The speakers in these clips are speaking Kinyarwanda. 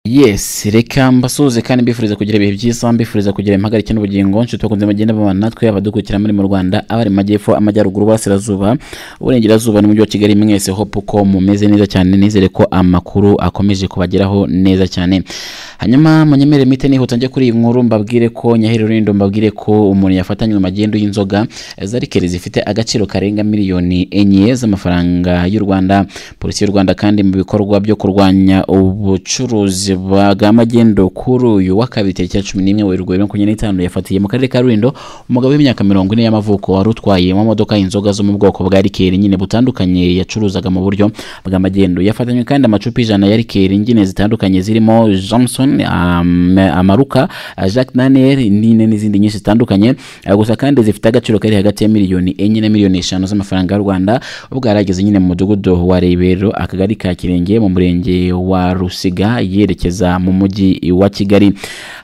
Yes, reka mbasuze kandi mbifuriza kugira ibihe byiza, mbifuriza kugira impagarike n'ubugingo nshuti bakunze magenda babana natwe abadukurikira muri mu Rwanda, abari majyepfo, amajyaruguru, burasirazuba, uburengerazuba n'umujyi wa Kigali, mwese hope ko mumeze neza cyane, nizere ko amakuru akomeje kubageraho neza cyane. Hanyuma munyemere mite nihuta njye kuri iyi nkuru mbabwire ko Nyahero Rindo, mbabwire ko umuntu yafatanywe magendo y'inzoga zarikeri zifite agaciro karenga miliyoni 4 z'amafaranga y'u Rwanda. Polisi y'u Rwanda kandi mu bikorwa byo kurwanya ubucuruzi bw'amagendo kuri uyu wa kabiri tariki 11 Werurwe 2025 yafatiye mu karere ka Rulindo umugabo w'imyaka 40 y'amavuko wari utwaye mu modoka inzoga zo mu bwoko bwa rikeri nyine butandukanye yacuruzaga mu buryo bw'amagendo. Yafatanywe kandi amacupa 100 ya rikeri nyine zitandukanye zirimo Johnson, Amaruka, Jacques Daniel n'izindi nyinshi zitandukanye, gusa kandi zifite agaciro kari hagati ya miliyoni 4 na miliyoni 5 z'amafaranga y'u Rwanda. Ubwo yarageze nyine mu mudugudu wa Rebero, akagari ka Kirenge, mu murenge wa Rusiga yerekeza mu mujyi wa Kigali.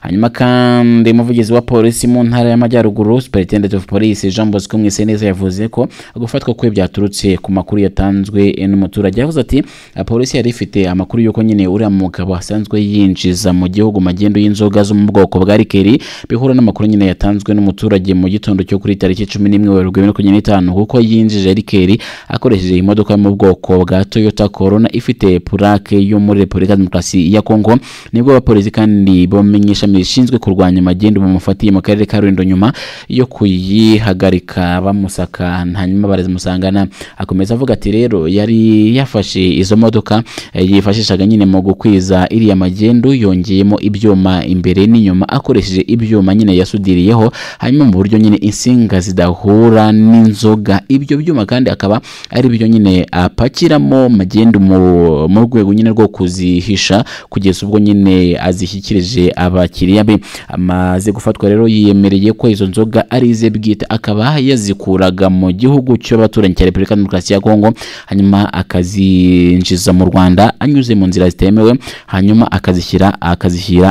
Hanyuma kandi umuvugizi wa polisi mu ntara y'Amajyaruguru, Superintendent of Police Jean Bosco Mwiseneza, yavuze ko gufatwa kwe byaturutse ku makuru yatanzwe n'umuturage. Yavuze ati polisi yari ifite amakuru yuko nyine uri mugabo asanzwe yinjiza mu gihugu magendo y'inzoga zo mu bwoko bwa rikeri, bihura n'amakuru nyine yatanzwe n'umuturage mu gitondo cyo kuri tariki 11 Werurwe 2025 kuko yinjije rikeri akoresheje imodoka yo mu bwoko bwa Toyota Corona ifite plaque yo muri Repubulika Demokarasi ya Kongo. Nibwo abapolisi kandi bamenyesha mishinzwe kurwanya magendo bamufatiye mu karere ka Rulindo nyuma yo kuyihagarika bamusaka, hanyuma barazimusangana. Akomeza avuga ati rero yari yafashe izo modoka yifashishaga nyine mu gukwiza iriya magendo, yongeyemo ibyuma imbere n'inyuma akoresheje ibyuma nyine yasudiriyeho, hanyuma mu buryo nyine insinga zidahura n'inzoga. Ibyo byuma kandi akaba ari byo nyine apakiramo magendo mu rwego nyine rwo kuzihisha kugeza ubwo nyine azishyikirije abakiriya be. Amaze gufatwa rero yiyemereye ko izo nzoga ari ize bwite, akaba yazikuraga mu gihugu cy'abaturanyi cya Repubulika Demokarasi ya Kongo, hanyuma akazinjiza mu Rwanda anyuze mu nzira zitemewe, hanyuma akazishyira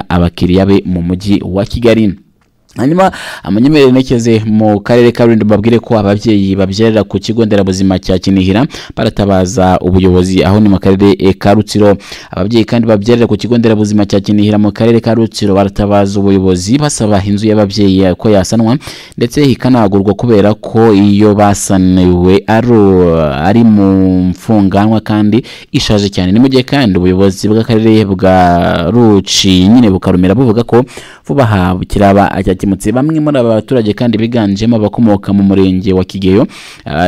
abakiriya be mu mujyi wa Kigali. Hanyuma amanyemere nekeze mu karere ka Rulindo, babwire ko ababyeyi babyarira ku kigo nderabuzima cya Kinihira baratabaza ubuyobozi aho ni mu karere ka Rutsiro. Ababyeyi kandi babyarira ku kigo nderabuzima cya Kinihira mu karere ka Rutsiro baratabaza ubuyobozi basaba inzu y'ababyeyi ko yasanwa ndetse hikanagurwa kubera ko iyo basaniwe ari mu mfunganwa kandi ishaje cyane. Ni mu gihe kandi ubuyobozi bw'akarere bwa Ruci nyine bukarumira buvuga ko vuba aha kiraba acyakimutse. Bamwe muri aba baturage kandi biganjemo abakomoka mu murenge wa Kigeyo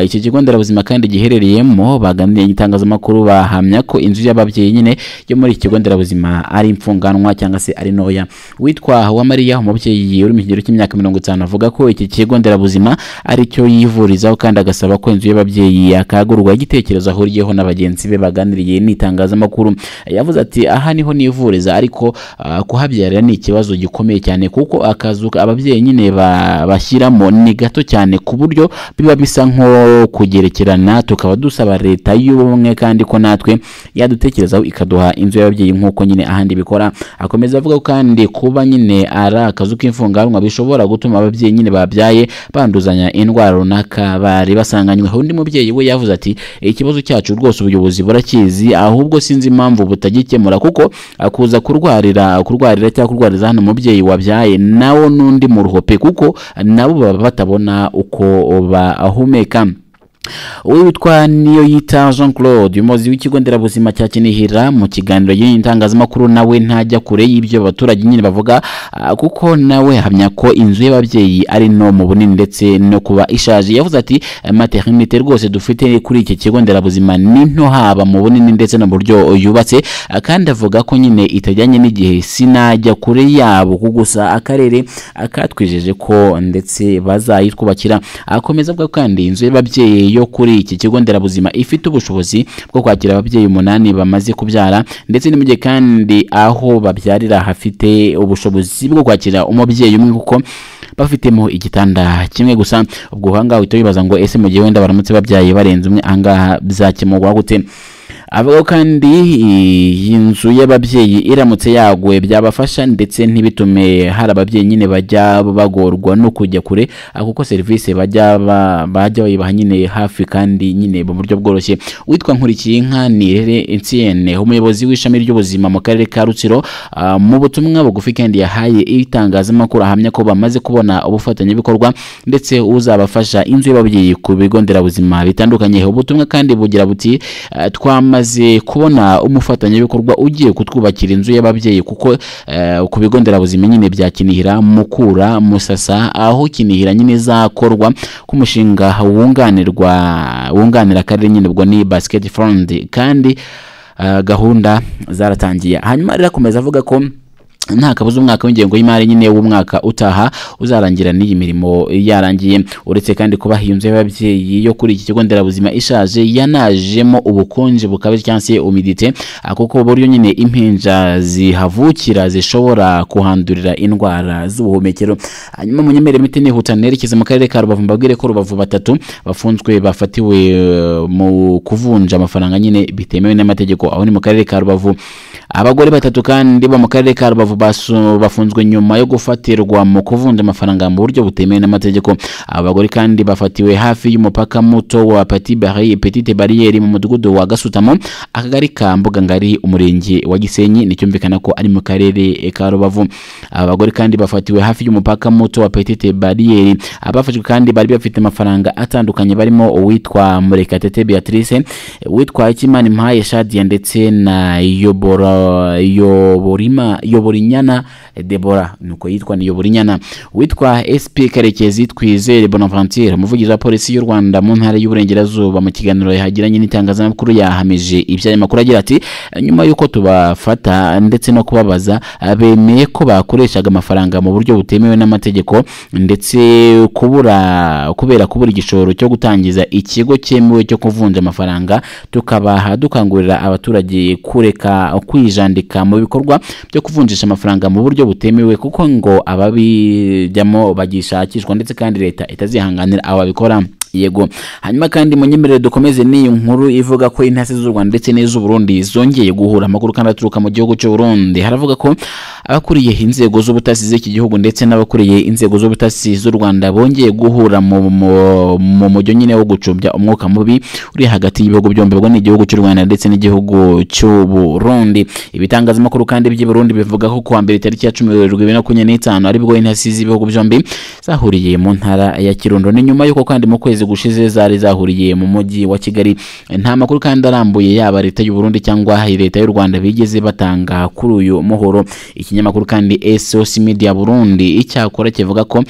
iki kigo nderabuzima kandi giherereyemo baganiriye itangazamakuru bahamya ko inzu y'ababyeyi nyine yo muri iki kigo nderabuzima ari imfunganwa cyangwa se ari noya. Witwa wa Maria, umubyeyi uri mu kigero cy'imyaka 50, avuga ko iki kigo nderabuzima ari cyo yivurizaho kandi agasaba ko inzu y'ababyeyi yakagurwa. Igitekerezo ahuriyeho n'abagenzi be baganiriye n'itangazamakuru. Yavuze ati aha niho nivuriza ariko kuhabyarira ni ikibazo gikomeye cyane kuko akazu ababyeyi nyine bashyiramo ni gato cyane ku buryo biba bisa nko kugerekerana. Tukaba dusaba leta y'ubumwe kandi ko natwe yadutekerezaho ikaduha inzu y'ababyeyi nk'uko nyine ahandi bikora. Akomeza avuga kandi kuba nyine ari akazu k'imfunganwa bishobora gutuma ababyeyi nyine babyaye banduzanya indwara runaka bari basanganywe. Undi mubyeyi we yavuze ati ikibazo cyacu rwose ubuyobozi burakizi, ahubwo sinzi impamvu butagikemura kuko akuza kurwarira cyangwa kurwariza hano umubyeyi wabyaye nawo n'undi mu ruhope kuko nabo baba batabona uko bahumeka. Uwitwa niyo yita Jean Claude, umuyobozi w'ikigo nderabuzima cya Kinihira, mu kiganiro y'intangazamakuru nawe ntajya kure y'ibyo abaturage nyine bavuga kuko nawe hamya ko inzu y'ababyeyi ari no mu bunini ndetse no kuba ishaje. Yavuze ati maternité rwose dufite kuri iki kigo nderabuzima ni nto haba mu bunini ndetse no buryo yubatse, kandi avuga ko nyine itajyanye n'igihe. Sinajya kure yabo gusa akarere akatwijeje ko ndetse bazayitwubakira. Akomeza avuga kandi inzu y'ababyeyi yo kuri iki kigo nderabuzima ifite ubushobozi bwo kwakira ababyeyi 8 bamaze kubyara ndetse ni mu gihe kandi aho babyarira hafite ubushobozi bwo kwakira umubyeyi umwe kuko bafitemo igitanda kimwe gusa. Ubwo hanga uhita wibaza ngo ese mu gihe wenda baramutse babyaye barenze umwe angaha bizakemurwa gute? avuga kandi inzu y'ababyeyi iramutse yaguye byabafasha ndetse ntibitume hari ababyeyi nyine bajya bagorwa no kujya kure kuko serivisi bajya bayibaha nyine hafi kandi nyine mu buryo bworoshye. Witwa Nkurikiyinka Nirere Etienne, umuyobozi w'ishami ry'ubuzima mu karere ka Rutsiro, mu butumwa bugufi kandi yahaye itangazamakuru ahamya ko bamaze kubona ubufatanyabikorwa ndetse uzabafasha inzu y'ababyeyi ku bigo nderabuzima bitandukanye. Ubutumwa kandi bugira buti twamaze kubona umufatanyabikorwa ugiye kutwubakira inzu y'ababyeyi kuko ku bigo nderabuzima nyine bya Kinihira, Mukura, Musasa, aho Kinihira nyine zakorwa ku mushinga wunganira akarere nyine ubwo ni Basket Fund kandi gahunda zaratangiye. Hanyuma rero akomeza avuga ko nta kabuza umwaka w'ingengo y'imari nyine w'umwaka utaha uzarangira n'iyi mirimo yarangiye. Uretse kandi kuba iyo nzu y'ababyeyi yo kuri iki kigo nderabuzima ishaje yanajemo ubukonje bukabije cyangwa se humidite, kuko buryo nyine impinja zihavukira zishobora kuhandurira indwara z'ubuhumekero. Hanyuma munyemere miti nihuta nerekeze mu karere ka Rubavu, mbabwire ko Rubavu batatu bafunzwe bafatiwe mu kuvunja amafaranga nyine bitemewe n'amategeko, aho ni mu karere ka Rubavu. Abagore batatu kandi bo mu karere ka Rubavu bafunzwe nyuma yo gufatirwa mu kuvunja amafaranga mu buryo butemewe n'amategeko. Abagore kandi bafatiwe hafi y'umupaka muto wa Petite Barriere mu mudugudu wa Gasutamo, akagari ka Mbuga Ngari, umurenge wa Gisenyi, nicyumvikana ko ari mu karere ka Rubavu. Abagore kandi bafatiwe hafi y'umupaka muto wa Petite Barriere. Abafashwe kandi bari bafite amafaranga atandukanye barimo uwitwa Murekatete Beatrice, uwitwa Ikimani Mpaye Shadia ndetse na Yoborinyana Deborah, nuko yitwa ni Yoborinyana. Witwa SP Karekezi Twizere Bonaventure, umuvugizi wa polisi y'u Rwanda mu ntara y'Uburengerazuba, mu kiganiro yahagiranye n'itangazamakuru yahamije iby'aya makuru agira ati nyuma yuko tubafata ndetse no kubabaza bemeye ko bakoreshaga amafaranga mu buryo butemewe n'amategeko ndetse kubera kubura igishoro cyo gutangiza ikigo cyemewe cyo kuvunja amafaranga, tukabaha dukangurira abaturage kureka kwijandika mu bikorwa byo kuvunjisha amafaranga mu buryo butemewe kuko ngo ababijyamo bagishakishwa ndetse kandi leta itazihanganira ababikora. Yego. Hanyuma kandi munyemerere dukomeze n'iyi nkuru ivuga ko intasi z'u Rwanda ndetse n'iz'u Burundi zongeye guhura. Amakuru kandi aturuka mu gihugu cy'u Burundi haravuga ko abakuriye inzego z'ubutasi z'iki gihugu ndetse n'abakuriye inzego z'ubutasi z'u Rwanda bongeye guhura mu mujyo nyine wo gucumbya umwuka mubi uri hagati y'ibihugu byombi, ubwo ni igihugu cy'u Rwanda ndetse n'igihugu cy'u Burundi. Ibitangazamakuru kandi by'i Burundi bivuga ko kuwa mbere tariki ya 10/2025 aribwo intasi z'ibihugu byombi zahuriye mu ntara ya Kirundo, ni nyuma yuko kandi mu kwezi gushize zari zahuriye mu mujyi wa Kigali. Nta makuru kandi arambuye yaba leta y'u Burundi cyangwa leta y'u Rwanda bigeze batanga kuri uyu muhoro. Ikinyamakuru kandi SOS Media Burundi icyakora kivuga ko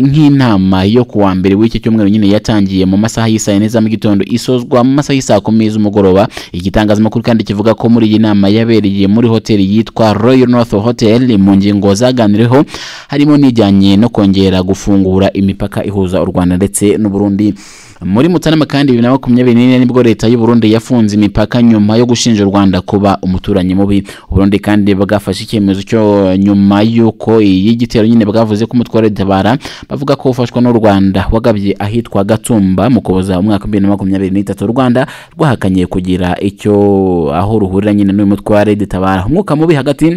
nk'inama yo kuwa mbere w'iki cyumweru nyine yatangiye mu masaha y'isa neza mu gitondo isozwa mu masaha y'isa 10 z'umugoroba. Igitangazamakuru kandi kivuga ko muri iyi nama yabereye muri hoteli yitwa Royal North Hotel mu ngingo zaganiriweho harimo n'ijyanye no kongera gufungura imipaka ihuza u Rwanda ndetse n'u Burundi. Muri Mutarama kandi 2024 nibwo leta y'u Burundi yafunze imipaka nyuma yo gushinja u Rwanda kuba umuturanyi mubi. Burundi kandi bagafashe icyemezo cyo nyuma yuko y'igitero nyine bwavuze ko umutware Tabara bavuga ko ufashwa n'u Rwanda wagabye ahitwa Gatumba mu kuboza umwaka 2023. U Rwanda rwahakanye kugira icyo aho ruhurira nyine n'uyu mutware Tabara. Umwuka mubi hagati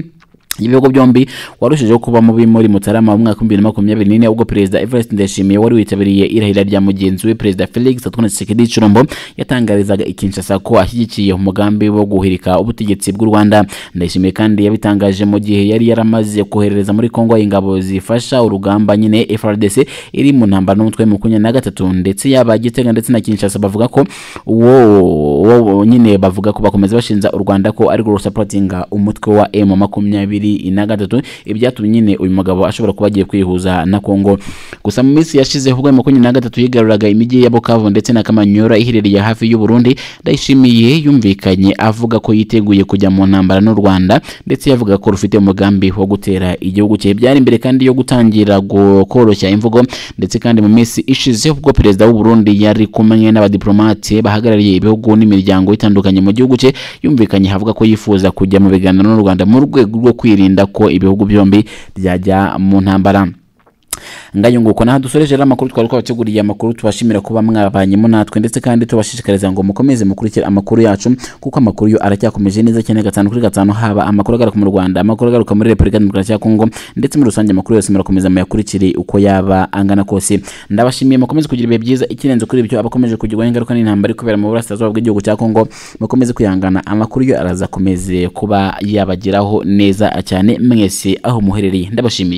ibihugu byombi warushijeho kuba mubi muri Mutarama mu mwaka 2024 ubwo Perezida Evariste Ndayishimiye wari witabiriye irahira rya mugenzi we Perezida Felix Antoine Tshisekedi Tshilombo yatangarizaga Kinshasa ko ashyigikiye umugambi wo guhirika ubutegetsi bw'u Rwanda. Ndayishimiye kandi yabitangaje mu gihe yari yaramaze kohereza muri Kongo ingabo zifasha urugamba nyine FARDC iri mu ntambara n'umutwe mu 2023 ndetse yaba Gitega ndetse na Kinshasa bavuga ko uwo nyine bavuga ko bakomeza bashinja u Rwanda ko ari go supportinga umutwe wa M23 ibyatumye nyine uyu mugabo ashobora kuba agiye kwihuza na Kongo. Gusa mu minsi yashize ubwo M23 yigaruraga imijyi ya Bukavu ndetse na Kamanyora iherereye hafi y'u Burundi, Ndayishimiye yumvikanye avuga ko yiteguye kujya mu ntambara n'u Rwanda ndetse yavuga ko rufite umugambi wo gutera igihugu cye. Byari imbere kandi yo gutangira koroshya imvugo ndetse kandi mu minsi ishize ubwo Perezida w'u Burundi yari kumwe n'abadiplomate bahagarariye ibihugu n'imiryango itandukanye mu gihugu cye, yumvikanye havuga ko yifuza kujya mu biganiro n'u Rwanda mu rwego rwo kwirinda ko ibihugu byombi byajya mu ntambara. ngayo nguko naha dusoreje amakuru twari twabateguriye amakuru tubashimira kuba mwabanyemo natwe ndetse kandi tubashishikariza ngo mukomeze mukurikira amakuru yacu kuko amakuru yo aracyakomeje neza cyane 5 kuri 5 haba amakuru agaruka mu Rwanda amakuru agaruka muri Repubulika Demokarasi ya Kongo ndetse muri rusange amakuru yose murakomeza muyakurikire uko yaba angana kose ndabashimiye mukomeze kugira ibihe byiza ikirenze kuri ibyo abakomeje kugirwa ingaruka n'intambara kubera mu burasirazuba bw'igihugu cya Kongo mukomeze kwihangana amakuru yo araza komeze kuba yabageraho neza cyane mwese aho muherereye ndabashimiye.